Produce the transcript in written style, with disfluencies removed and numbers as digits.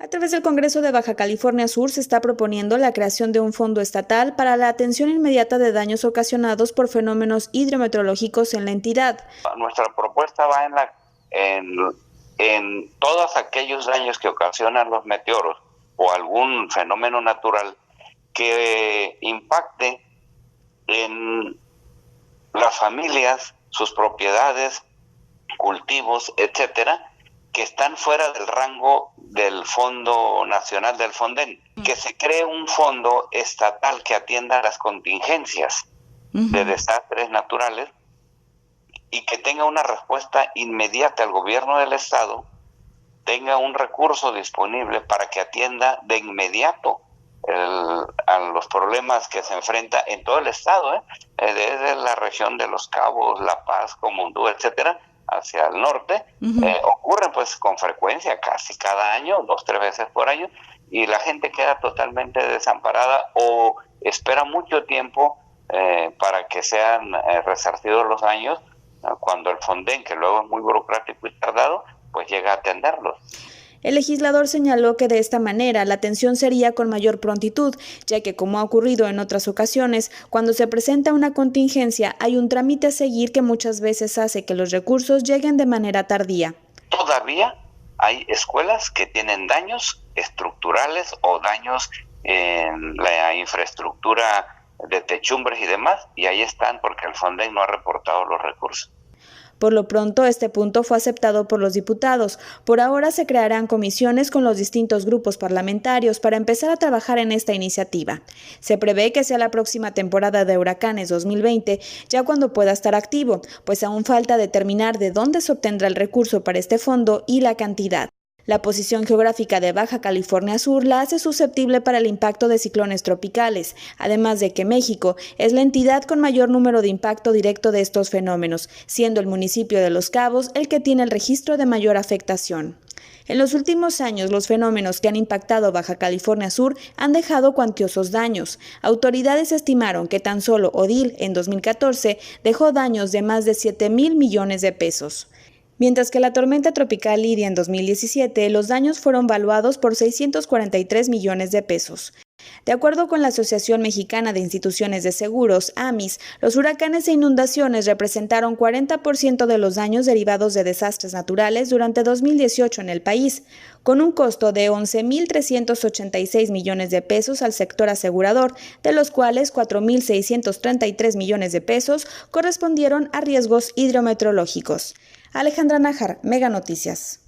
A través del Congreso de Baja California Sur se está proponiendo la creación de un fondo estatal para la atención inmediata de daños ocasionados por fenómenos hidrometeorológicos en la entidad. Nuestra propuesta va en todos aquellos daños que ocasionan los meteoros o algún fenómeno natural que impacte en las familias, sus propiedades, cultivos, etcétera, que están fuera del rango del Fondo Nacional del Fonden. Que se cree un fondo estatal que atienda las contingencias de desastres naturales y que tenga una respuesta inmediata. Al gobierno del estado tenga un recurso disponible para que atienda de inmediato a los problemas que se enfrenta en todo el estado, desde la región de Los Cabos, La Paz, Comundú, etcétera, hacia el norte. Ocurren pues con frecuencia, casi cada año, 2-3 veces por año, y la gente queda totalmente desamparada o espera mucho tiempo para que sean resarcidos los daños, cuando el Fonden, que luego es muy burocrático y tardado, pues llega a atenderlos. El legislador señaló que de esta manera la atención sería con mayor prontitud, ya que, como ha ocurrido en otras ocasiones, cuando se presenta una contingencia hay un trámite a seguir que muchas veces hace que los recursos lleguen de manera tardía. Todavía hay escuelas que tienen daños estructurales o daños en la infraestructura de techumbres y demás, y ahí están porque el Fonden no ha reportado los recursos. Por lo pronto, este punto fue aceptado por los diputados. Por ahora se crearán comisiones con los distintos grupos parlamentarios para empezar a trabajar en esta iniciativa. Se prevé que sea la próxima temporada de huracanes 2020, ya cuando pueda estar activo, pues aún falta determinar de dónde se obtendrá el recurso para este fondo y la cantidad. La posición geográfica de Baja California Sur la hace susceptible para el impacto de ciclones tropicales, además de que México es la entidad con mayor número de impacto directo de estos fenómenos, siendo el municipio de Los Cabos el que tiene el registro de mayor afectación. En los últimos años, los fenómenos que han impactado Baja California Sur han dejado cuantiosos daños. Autoridades estimaron que tan solo Odil, en 2014, dejó daños de más de 7,000 millones de pesos. Mientras que la tormenta tropical Lidia en 2017, los daños fueron valuados por 643 millones de pesos. De acuerdo con la Asociación Mexicana de Instituciones de Seguros, AMIS, los huracanes e inundaciones representaron 40% de los daños derivados de desastres naturales durante 2018 en el país, con un costo de 11,386 millones de pesos al sector asegurador, de los cuales 4,633 millones de pesos correspondieron a riesgos hidrometeorológicos. Alejandra Nájar, Mega Noticias.